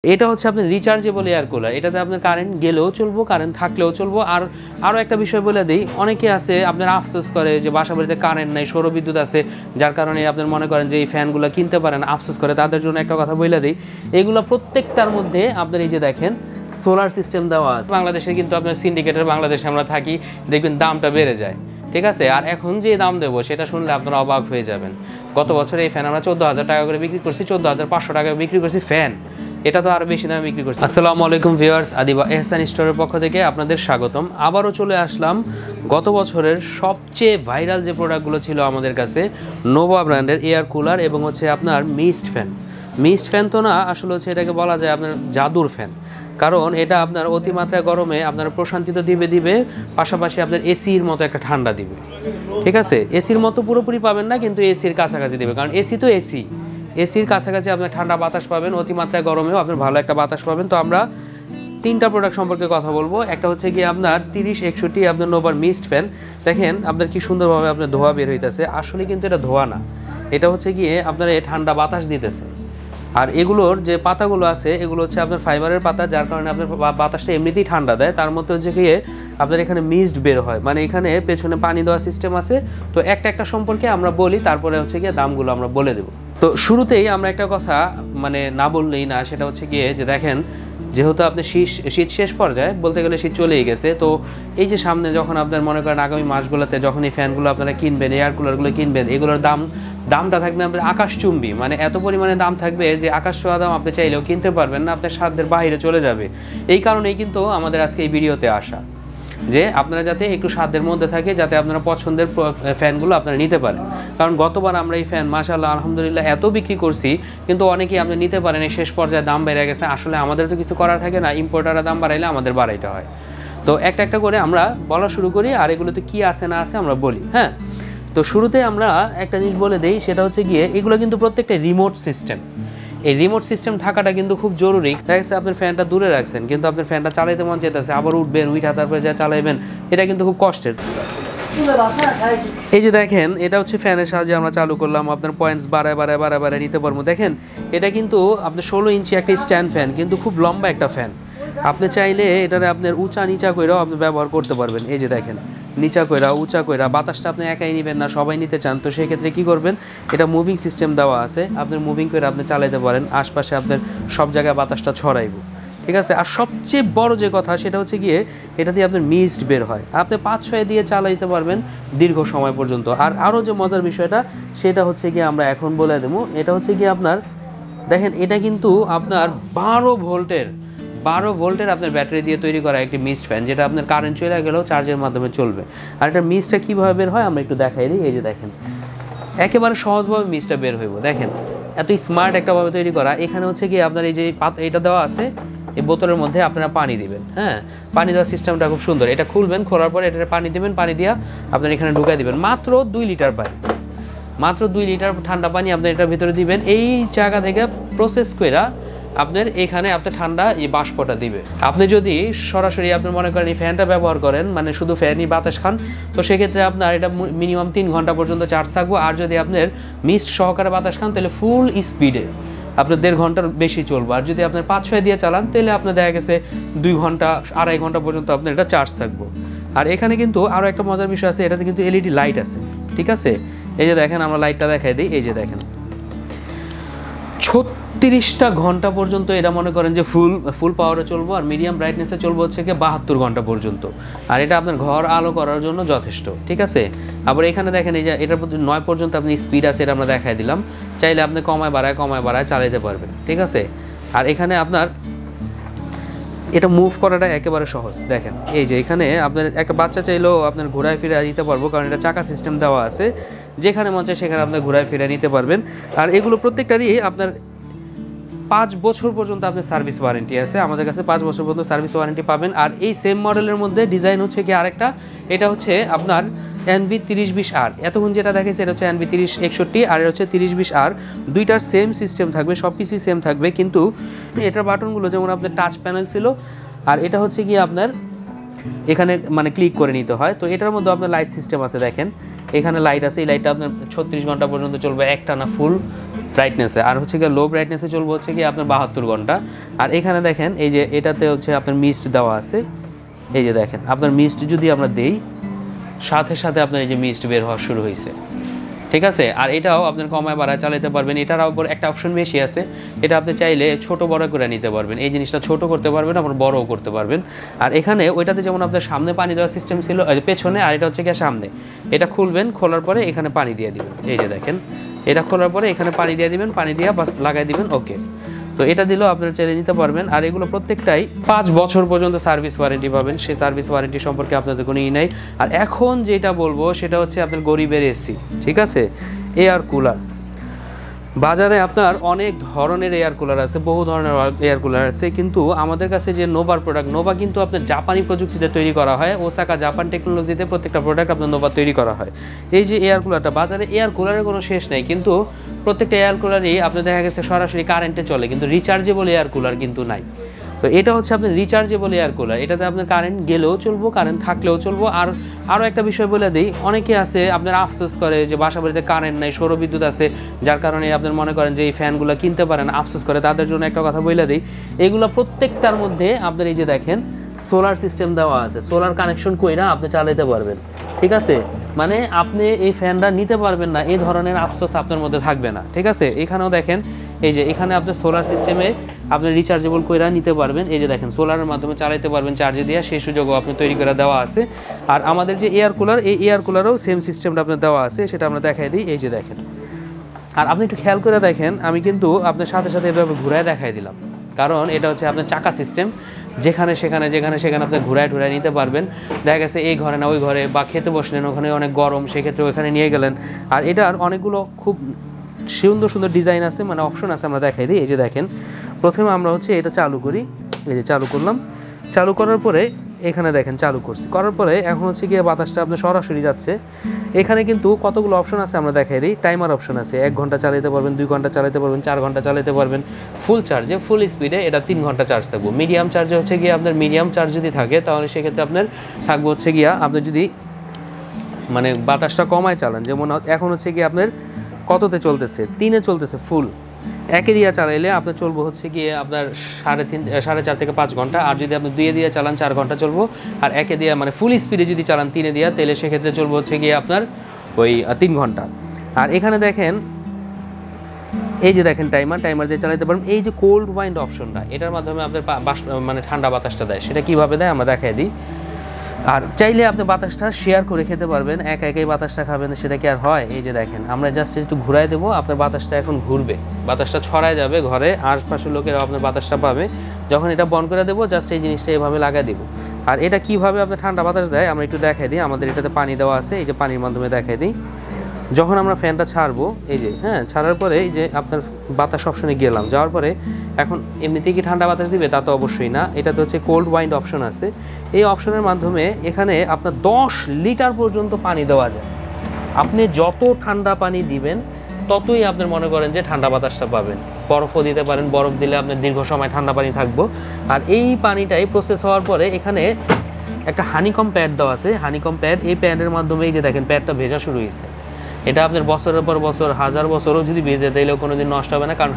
এটা হচ্ছে আপনার রিচার্জেবল এয়ার কুলার। এটাতে আপনার কারেন্ট গেলেও চলবো, কারেন্ট থাকলেও চলবো। আর আরও একটা বিষয় বলে দিই, অনেকে আছে আপনার আফসোস করে যে বাসা বাড়িতে কারেন্ট নেই, সৌরবিদ্যুৎ আছে, যার কারণে আপনার মনে করেন যে এই ফ্যানগুলো কিনতে পারেন, আফসোস করে। তাদের জন্য একটা কথা বলে দিই, এগুলো প্রত্যেকটার মধ্যে আপনার এই যে দেখেন সোলার সিস্টেম দেওয়া আছে। বাংলাদেশে কিন্তু আপনার সিন্ডিকেটের বাংলাদেশে আমরা থাকি, দেখবেন দামটা বেড়ে যায়, ঠিক আছে। আর এখন যে দাম দেবো সেটা শুনলে আপনারা অবাক হয়ে যাবেন। গত বছর এই ফ্যান আমরা 14,000 টাকা করে বিক্রি করছি, 14,500 টাকা বিক্রি করছি ফ্যান। এটা তো আরও বেশি দামে বিক্রি করছি। আসসালামু আলাইকুম ভিউয়ার্স, আদিবা এহসান স্টোরের পক্ষ থেকে আপনাদের স্বাগতম। আবারও চলে আসলাম গত বছরের সবচেয়ে ভাইরাল যে প্রোডাক্টগুলো ছিল আমাদের কাছে, নোভা ব্র্যান্ডের এয়ার কুলার এবং হচ্ছে আপনার মিস্ট ফ্যান। মিস্ট ফ্যান তো না, আসলে হচ্ছে এটাকে বলা যায় আপনার জাদুর ফ্যান, কারণ এটা আপনার অতিমাত্রায় গরমে আপনার প্রশান্তি তো দিবে, পাশাপাশি আপনার এসির মতো একটা ঠান্ডা দিবে, ঠিক আছে। এসির মতো পুরোপুরি পাবেন না, কিন্তু এসির কাছাকাছি দেবে, কারণ এসি তো এসির কাছাকাছি আপনার ঠান্ডা বাতাস পাবেন, অতিমাত্রায় গরমেও আপনার ভালো একটা বাতাস পাবেন। তো আমরা তিনটা প্রোডাক্ট সম্পর্কে কথা বলবো। একটা হচ্ছে গিয়ে আপনার 3061 আপনার নোভার মিস্ট ফ্যান। দেখেন আপনার কি সুন্দরভাবে আপনার ধোঁয়া বের হইতেছে, আসলে কিন্তু এটা ধোঁয়া না, এটা হচ্ছে গিয়ে আপনার এই ঠান্ডা বাতাস দিতেছে। আর এগুলোর যে পাতাগুলো আছে এগুলো হচ্ছে আপনার ফাইবারের পাতা, যার কারণে আপনার বাতাসটা এমনিতেই ঠান্ডা দেয়। তার মধ্যে হচ্ছে গিয়ে আপনার এখানে মিস্ট বের হয়, মানে এখানে পেছনে পানি দেওয়া সিস্টেম আছে। তো একটা সম্পর্কে আমরা বলি, তারপরে হচ্ছে গিয়ে দামগুলো আমরা বলে দেবো। তো শুরুতেই আমরা একটা কথা মানে না বললেই না, সেটা হচ্ছে গিয়ে যে দেখেন, যেহেতু আপনি শীত শেষ পর্যায়ে, বলতে গেলে শীত চলেই গেছে, তো এই যে সামনে যখন আপনার মনে করেন আগামী মাসগুলোতে যখন এই ফ্যানগুলো আপনারা কিনবেন, এয়ার কুলারগুলো কিনবেন, এগুলোর দামটা থাকবে আপনার আকাশচুম্বী, মানে এত পরিমাণে দাম থাকবে যে আকাশ ছোঁয়া দাম আপনি চাইলেও কিনতে পারবেন না, আপনার সাধ্যের বাইরে চলে যাবে। এই কারণেই কিন্তু আমাদের আজকে এই ভিডিওতে আসা, যে আপনারা যাতে একটু সাধ্যের মধ্যে থাকে, যাতে আপনারা পছন্দের ফ্যানগুলো আপনারা নিতে পারেন। কারণ গতবার আমরা এই ফ্যান মাশাআল্লাহ আলহামদুলিল্লাহ এত বিক্রি করছি, কিন্তু অনেকেই আপনি নিতে পারেন, এই শেষ পর্যায়ে দাম বেড়ে গেছে। আসলে আমাদের তো কিছু করার থাকে না, ইম্পোর্টাররা দাম বাড়াইলে আমাদের বাড়াইতে হয়। তো একটা করে আমরা বলা শুরু করি, আর এগুলোতে কী আছে না আছে আমরা বলি। হ্যাঁ, তো শুরুতে আমরা একটা জিনিস বলে দিই, সেটা হচ্ছে গিয়ে এগুলো কিন্তু প্রত্যেকটা রিমোট সিস্টেম। এই রিমোট সিস্টেম থাকাটা কিন্তু খুব জরুরি। দেখা যাচ্ছে আপনার ফ্যানটা দূরে রাখছেন, কিন্তু আপনার ফ্যানটা চালাইতে মন চাইতেছে, আবার উঠবেন, উঠা তারপরে যা চালাইবেন, এটা কিন্তু খুব কষ্টের। এই যে দেখেন, এটা হচ্ছে ফ্যানের সাহায্যে আমরা চালু করলাম, আপনার পয়েন্টস বাড়ায় নিতে পারবো। দেখেন এটা কিন্তু আপনার 16 ইঞ্চি একটা স্ট্যান্ড ফ্যান, কিন্তু খুব লম্বা একটা ফ্যান। আপনি চাইলে এটাতে আপনার উঁচা নিচা কইরাও আপনি ব্যবহার করতে পারবেন। এই যে দেখেন, নিচা কইরা উঁচা কইরা, বাতাসটা আপনি একাই নেবেন না, সবাই নিতে চান, তো সেই ক্ষেত্রে কী করবেন, এটা মুভিং সিস্টেম দেওয়া আছে, আপনার মুভিং করে আপনি চালাইতে পারেন, আশপাশে আপনার সব জায়গায় বাতাসটা ছড়াইব, ঠিক আছে। আর সবচেয়ে বড় যে কথা সেটা হচ্ছে গিয়ে এটা দিয়ে আপনার মিস্ট বের হয়, আপনি 5-6 দিয়ে চালাইতে পারবেন দীর্ঘ সময় পর্যন্ত। আর আরও যে মজার বিষয়টা সেটা হচ্ছে গিয়ে আমরা এখন বলে দেবো, এটা হচ্ছে গিয়ে আপনার দেখেন, এটা কিন্তু আপনার 12 ভোল্টের আপনার ব্যাটারি দিয়ে তৈরি করা একটি মিস্ট ফ্যান, যেটা আপনার কারেন্ট চলে গেলেও চার্জের মাধ্যমে চলবে। আর এটা মিস্টটা কীভাবে বের হয় আমরা একটু দেখাই দিই। এই যে দেখেন, একেবারে সহজভাবে মিস্টটা বের হইব। দেখেন এত স্মার্ট একটাভাবে তৈরি করা। এখানে হচ্ছে কি আপনার এই যে এটা দেওয়া আছে, এই বোতলের মধ্যে আপনারা পানি দিবেন। হ্যাঁ, পানি দেওয়ার সিস্টেমটা খুব সুন্দর। এটা খুলবেন, খোলার পরে এটা পানি দিবেন, পানি দিয়া আপনার এখানে ঢুকাই দিবেন। মাত্র 2 লিটার পানি, মাত্র 2 লিটার ঠান্ডা পানি আপনার এটার ভিতরে দিবেন। এই জায়গা থেকে প্রসেস করে আপনার এখানে আপনার ঠান্ডা এই বাষ্পটা দিবে। আপনি যদি সরাসরি আপনার মনে করেন এই ফ্যানটা ব্যবহার করেন, মানে শুধু ফ্যানই বাতাস খান, তো সেক্ষেত্রে আপনার এটা মিনিমাম 3 ঘন্টা পর্যন্ত চার্জ থাকবো। আর যদি আপনার মিস্ট সহকারে বাতাস খান, তাহলে ফুল স্পিডে আপনার 1.5 ঘন্টার বেশি চলবে। আর যদি আপনার 5-6 দিয়ে চালান, তাহলে আপনার দেখা গেছে 2 ঘন্টা 2.5 ঘন্টা পর্যন্ত আপনার এটা চার্জ থাকবো। আর এখানে কিন্তু আরও একটা মজার বিষয় আছে, এটাতে কিন্তু এলইডি লাইট আছে, ঠিক আছে। এই যে দেখেন, আমরা লাইটটা দেখাই দিই। এই যে দেখেন, 36টা ঘন্টা পর্যন্ত এটা মনে করেন যে ফুল পাওয়ারে চলবো, আর মিডিয়াম ব্রাইটনেসে চলবো হচ্ছে কি 72 ঘন্টা পর্যন্ত। আর এটা আপনার ঘর আলো করার জন্য যথেষ্ট, ঠিক আছে। আবার এখানে দেখেন, এই যে এটার 9 পর্যন্ত আপনি স্পিড আছে, এটা আমরা দেখাই দিলাম। চাইলে আপনি কমায় বাড়ায় চালাইতে পারবেন, ঠিক আছে। আর এখানে আপনার এটা মুভ করাটা একেবারে সহজ। দেখেন এই যে এখানে আপনার একটা বাচ্চা চাইলেও আপনার ঘোরায় ফিরে নিতে পারবো, কারণ এটা চাকা সিস্টেম দেওয়া আছে, যেখানে মন চায় সেখানে আপনার ঘোরায় ফিরে নিতে পারবেন। আর এগুলো প্রত্যেকটারই আপনার 5 বছর পর্যন্ত আপনার সার্ভিস ওয়ারেন্টি আছে, আমাদের কাছে 5 বছর পর্যন্ত সার্ভিস ওয়ারেন্টি পাবেন। আর এই সেম মডেলের মধ্যে ডিজাইন হচ্ছে কি আরেকটা, এটা হচ্ছে আপনার NV3020R। এতক্ষণ যেটা দেখেছে এটা হচ্ছে NV3061, আর এটা হচ্ছে 3020R। দুইটার সেম সিস্টেম থাকবে, সব কিছুই সেম থাকবে, কিন্তু এটার বাটনগুলো যেমন আপনার টাচ প্যানেল ছিল, আর এটা হচ্ছে কি আপনার এখানে মানে ক্লিক করে নিতে হয়। তো এটার মধ্যে আপনার লাইট সিস্টেম আছে, দেখেন এখানে লাইট আছে, এই লাইটটা আপনার 36 ঘন্টা পর্যন্ত চলবে একটানা ফুল ব্রাইটনেসে, আর হচ্ছে গিয়ে লো ব্রাইটনেসে চলবে হচ্ছে কি আপনার 72 ঘন্টা। আর এখানে দেখেন এই যে এটাতে হচ্ছে আপনার মিস্ট দেওয়া আছে, এই যে দেখেন আপনার মিস্ট যদি আমরা দেই সাথে সাথে আপনার এই যে মিস্ট বের হওয়া শুরু হয়েছে, ঠিক আছে। আর এটাও আপনার কমায় বাড়ায় চালাতে পারবেন। এটার উপর একটা অপশন বেশি আছে, এটা আপনি চাইলে ছোট বড় করে নিতে পারবেন, এই জিনিসটা ছোট করতে পারবেন, আবার বড়ও করতে পারবেন। আর এখানে ওইটাতে যেমন আপনার সামনে পানি দেওয়ার সিস্টেম ছিল পেছনে, আর এটা হচ্ছে কি সামনে, এটা খুলবেন, খোলার পরে এখানে পানি দিয়ে দিবেন, এই যে দেখেন এটা খোলার পরে এখানে পানি দিয়ে দিবেন, পানি দিয়ে বাস লাগাই দিবেন, ওকে। তো এটা দিলেও আপনারা চাইলে নিতে পারবেন। আর এগুলো প্রত্যেকটাই 5 বছর পর্যন্ত সার্ভিস ওয়ারেন্টি পাবেন, সেই সার্ভিস ওয়ারেন্টি সম্পর্কে আপনাদের কোনো ই নাই। আর এখন যেটা বলবো সেটা হচ্ছে আপনার গরিবের এসি, ঠিক আছে, এয়ার কুলার। বাজারে আপনার অনেক ধরনের এয়ার কুলার আছে, বহু ধরনের এয়ার কুলার আছে, কিন্তু আমাদের কাছে যে নোভার প্রোডাক্ট, নোভা কিন্তু আপনার জাপানি প্রযুক্তিতে তৈরি করা হয়, ওসাকা জাপান টেকনোলজিতে প্রত্যেকটা প্রোডাক্ট আপনার নোভা তৈরি করা হয়। এই যে এয়ার কুলারটা, বাজারে এয়ার কুলারের কোনো শেষ নেই, কিন্তু প্রত্যেকটা এয়ার কুলারই আপনার দেখা গেছে সরাসরি কারেন্টে চলে, কিন্তু রিচার্জেবল এয়ার কুলার কিন্তু নাই। তো এটা হচ্ছে আপনার রিচার্জেবল এয়ার কুলার, এটাতে আপনার কারেন্ট গেলেও চলবো, কারেন্ট থাকলেও চলবো। আর আরও একটা বিষয় বলে দিই, অনেকে আছে আপনার আফসোস করে যে বাসা বাড়িতে কারেন্ট নাই, সৌরবিদ্যুৎ আছে, যার কারণে আপনার মনে করেন যে এই ফ্যানগুলো কিনতে পারেন, আফসোস করে, তাদের জন্য একটা কথা বলে দিই, এগুলো প্রত্যেকটার মধ্যে আপনার এই যে দেখেন সোলার সিস্টেম দেওয়া আছে, সোলার কানেকশন কইরা আপনি চালাতে পারবেন, ঠিক আছে। মানে আপনি এই ফ্যানটা নিতে পারবেন না, এই ধরনের আফসোস আপনার মধ্যে থাকবে না, ঠিক আছে। এখানেও দেখেন এই যে এখানে আপনি সোলার সিস্টেমে আপনি রিচার্জেবল কইরা নিতে পারবেন, এই যে দেখেন সোলারের মাধ্যমে চালাতে পারবেন চার্জে দিয়ে, সেই সুযোগও আপনি তৈরি করে দেওয়া আছে। আর আমাদের যে এয়ার কুলার, এই এয়ার কুলারও সেম সিস্টেমটা আপনার দেওয়া আছে, সেটা আমরা দেখাই দিই, এই যে দেখেন। আর আপনি একটু খেয়াল করে দেখেন, আমি কিন্তু আপনার সাথে সাথে এভাবে ঘুরায় দেখাই দিলাম, কারণ এটা হচ্ছে আপনার চাকা সিস্টেম, যেখানে সেখানে আপনি ঘুরায় টুরায় নিতে পারবেন। দেখা গেছে এই ঘরে না ওই ঘরে, বা খেতে বসলেন ওখানে অনেক গরম, সেক্ষেত্রে ওখানে নিয়ে গেলেন। আর এটার অনেকগুলো খুব সুন্দর সুন্দর ডিজাইন আছে, মানে অপশন আছে, আমরা দেখাই দিই। এই যে দেখেন, প্রথমে আমরা হচ্ছে এটা চালু করি, এই যে চালু করলাম, চালু করার পরে এখানে দেখেন চালু করছি, করার পরে এখন হচ্ছে গিয়ে বাতাসটা আপনার সরাসরি যাচ্ছে। এখানে কিন্তু কতগুলো অপশন আছে আমরা দেখাই দিই। টাইমার অপশন আছে, 1 ঘন্টা চালাতে পারবেন, 2 ঘন্টা চালাতে পারবেন, 4 ঘন্টা চালাতে পারবেন। ফুল চার্জে, ফুল স্পিডে এটা 3 ঘন্টা চার্জ থাকবো। মিডিয়াম চার্জে হচ্ছে গিয়ে আপনার মিডিয়াম চার্জ যদি থাকে, তাহলে সেক্ষেত্রে আপনার থাকবো হচ্ছে গিয়া, আপনি যদি মানে বাতাসটা কমায় চালান, যেমন এখন হচ্ছে গিয়ে আপনার কততে চলতেছে, 3-এ চলতেছে ফুল, একে দিয়ে চালাইলে আপনার চলবো হচ্ছে গিয়ে আপনার 4.5 থেকে 5 ঘন্টা। আর যদি আপনি 2-এ দিয়ে চালান 4 ঘন্টা চলবো। আর একে দিয়ে মানে ফুল স্পিডে যদি চালান 3-এ দিয়ে, তাহলে সেক্ষেত্রে চলবো হচ্ছে গিয়ে আপনার ওই 3 ঘন্টা। আর এখানে দেখেন এই যে দেখেন টাইমার দিয়ে চালাতে পারবেন। এই যে কোল্ড ওয়াইন্ড অপশনটা, এটার মাধ্যমে আপনার মানে ঠান্ডা বাতাসটা দেয়, সেটা কীভাবে দেয় আমরা দেখাই দিই। আর চাইলে আপনি বাতাসটা শেয়ার করে খেতে পারবেন, একাই বাতাসটা খাবেন, সেটা কি আর হয়? এই যে দেখেন আমরা জাস্ট একটু ঘুরাই দেবো, আপনার বাতাসটা এখন ঘুরবে, বাতাসটা ছড়ায় যাবে ঘরে, আশপাশের লোকেরা আপনার বাতাসটা পাবে। যখন এটা বন্ধ করে দেবো, জাস্ট এই জিনিসটা এভাবে লাগাই দেবো। আর এটা কীভাবে আপনার ঠান্ডা বাতাস দেয় আমরা একটু দেখাই দিই। আমাদের এটাতে পানি দেওয়া আছে, এই যে পানির মাধ্যমে দেখাই দিই। যখন আমরা ফ্যানটা ছাড়বো, এই যে ছাড়ার পরে এই যে আপনার বাতাস অপশনে গেলাম, যাওয়ার পরে এখন এমনিতেই কি ঠান্ডা বাতাস দিবে? তা তো অবশ্যই না। এটাতে হচ্ছে কোল্ড ওয়াইন্ড অপশন আছে, এই অপশনের মাধ্যমে এখানে আপনার 10 লিটার পর্যন্ত পানি দেওয়া যায়। আপনি যত ঠান্ডা পানি দিবেন ততই আপনার মনে করেন যে ঠান্ডা বাতাসটা পাবেন। বরফও দিতে পারেন, বরফ দিলে আপনার দীর্ঘ সময় ঠান্ডা পানি থাকবো। আর এই পানিটাই প্রসেস হওয়ার পরে এখানে একটা হানিকম প্যাড দেওয়া আছে, হানিকম প্যাড, এই প্যাডের মাধ্যমে এই যে দেখেন প্যাডটা ভেজা শুরু হয়েছে। এটা আপনার বছরের পর বছর, 1000 বছরও যদি ভিজে, তাইলেও কোনো দিন নষ্ট হবে না, কারণ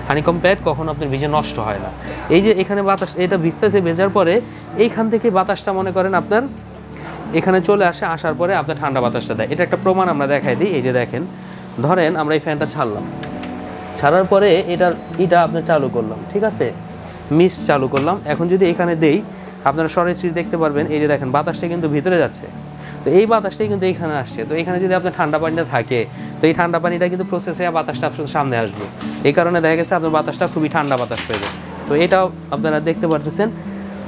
হানিকম প্যাড কখনো আপনার ভিজে নষ্ট হয় না। এই যে এখানে বাতাস, এটা ভিজতেছে, ভেজার পরে এইখান থেকে বাতাসটা মনে করেন আপনার এখানে চলে আসে, আসার পরে আপনার ঠান্ডা বাতাসটা দেয়। এটা একটা প্রমাণ আমরা দেখাই দিই। এই যে দেখেন, ধরেন আমরা এই ফ্যানটা ছাড়লাম, ছাড়ার পরে এটা আপনি চালু করলাম, ঠিক আছে, মিস্ট চালু করলাম। এখন যদি এখানে দেই, আপনারা সরাসরি দেখতে পারবেন, এই যে দেখেন বাতাসটা কিন্তু ভিতরে যাচ্ছে, তো এই বাতাসটাই কিন্তু এইখানে আসছে। তো এখানে যদি আপনার ঠান্ডা পানিটা থাকে, তো এই ঠান্ডা পানিটা কিন্তু প্রসেস হয়ে বাতাসটা আপনার সামনে আসবে। এই কারণে দেখা গেছে আপনার বাতাসটা খুবই ঠান্ডা বাতাস হয়ে যায়। তো এটাও আপনারা দেখতে পারতেছেন।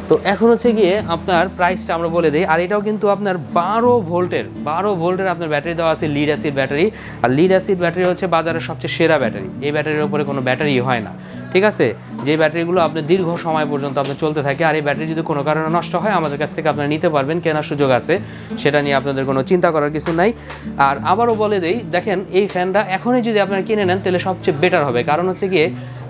তো এখন হচ্ছে গিয়ে আপনার প্রাইসটা আমরা বলে দিই। আর এটাও কিন্তু আপনার 12 ভোল্টের আপনার ব্যাটারি দেওয়া আছে, লিড অ্যাসিড ব্যাটারি। আর লিড অ্যাসিড ব্যাটারি হচ্ছে বাজারের সবচেয়ে সেরা ব্যাটারি, এই ব্যাটারির উপরে কোনো ব্যাটারি হয় না, ঠিক আছে। যে ব্যাটারিগুলো আপনার দীর্ঘ সময় পর্যন্ত আপনার চলতে থাকে। আর এই ব্যাটারি যদি কোনো কারণে নষ্ট হয়, আমাদের কাছ থেকে আপনারা নিতে পারবেন, কেনার সুযোগ আছে, সেটা নিয়ে আপনাদের কোনো চিন্তা করার কিছু নাই। আর আবারও বলে দেই, দেখেন এই ফ্যানটা এখনই যদি আপনারা কিনে নেন, তাহলে সবচেয়ে বেটার হবে। কারণ হচ্ছে গিয়ে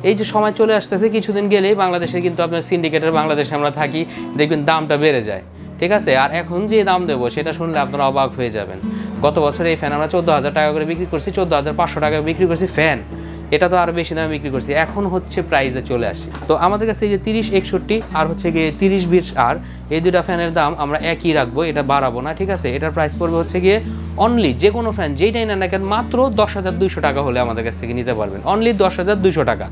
এই যে সময় চলে আসতেছে, কিছুদিন গেলেই বাংলাদেশে কিন্তু আপনার সিন্ডিকেটের, বাংলাদেশে আমরা থাকি, দেখবেন দামটা বেড়ে যায়। ঠিক আছে। আর এখন যে দাম দেবো সেটা শুনলে আপনারা অবাক হয়ে যাবেন। গত বছর এই ফ্যান আমরা 14,000 টাকা করে বিক্রি করছি, 14,500 টাকা বিক্রি করছি ফ্যান, এটা তো আরও বেশি দামে বিক্রি করছি, এখন হচ্ছে প্রাইসে চলে আসি। তো আমাদের কাছে এই যে 3061 আর হচ্ছে গিয়ে 3020R এই দুটা ফ্যানের দাম আমরা একই রাখবো, এটা বাড়াবো না, ঠিক আছে। এটার প্রাইস পড়বে হচ্ছে গিয়ে অনলি, যে কোনো ফ্যান যেইটাই নেন না কেন, মাত্র 10,200 টাকা হলে আমাদের কাছ থেকে নিতে পারবেন, অনলি 10,200 টাকা।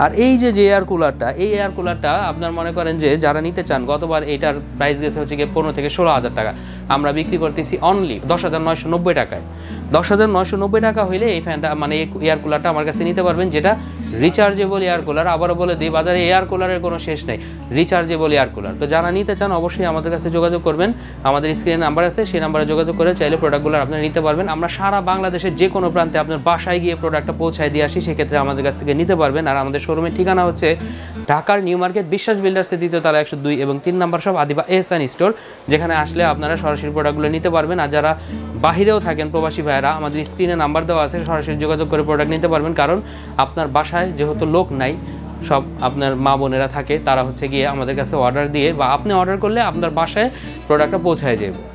আর এই যে এয়ার কুলারটা, এই এয়ার কুলারটা আপনার মনে করেন যে যারা নিতে চান, গতবার এইটার প্রাইস গেছে হচ্ছে গিয়ে 15 থেকে 16,000 টাকা, আমরা বিক্রি করতেছি অনলি 10,990 টাকায়। 10,990 টাকা হইলে এই ফ্যানটা মানে এই এয়ার কুলারটা আমার কাছে নিতে পারবেন, যেটা রিচার্জেবল এয়ার কুলার। আবারও বলে দিই, বাজারে এয়ার কুলারের কোনো শেষ নেই, রিচার্জেবল এয়ার কুলার। তো যারা নিতে চান অবশ্যই আমাদের কাছে যোগাযোগ করবেন, আমাদের স্ক্রিনে নাম্বার আছে, সেই নাম্বারে যোগাযোগ করে চাইলে প্রোডাক্টগুলো আপনারা নিতে পারবেন। আমরা সারা বাংলাদেশের যে কোনো প্রান্তে আপনার বাসায় গিয়ে প্রোডাক্টটা পৌঁছায় দিয়ে আসি, সেক্ষেত্রে আমাদের কাছ থেকে নিতে পারবেন। আর আমাদের শোরুমের ঠিকানা হচ্ছে ঢাকার নিউ মার্কেট বিশ্বাস বিল্ডার্সের 2য় তলা 102 এবং 3 নম্বর শপ আদিবা এহসান স্টোর, যেখানে আসলে আপনারা সরাসরি প্রোডাক্টগুলো নিতে পারবেন। আর যারা বাহিরেও থাকেন প্রবাসী ভাইয়েরা, আমাদের স্ক্রিনে নাম্বার দেওয়া আছে, সরাসরি যোগাযোগ করে প্রোডাক্ট নিতে পারবেন। কারণ আপনার বাসায় যেহেতু লোক নাই, সব আপনার মা বোনেরা থাকে, তারা হচ্ছে গিয়ে আমাদের কাছে অর্ডার দিয়ে বা আপনি অর্ডার করলে আপনার বাসায় প্রোডাক্টটা পৌঁছায় যাবে।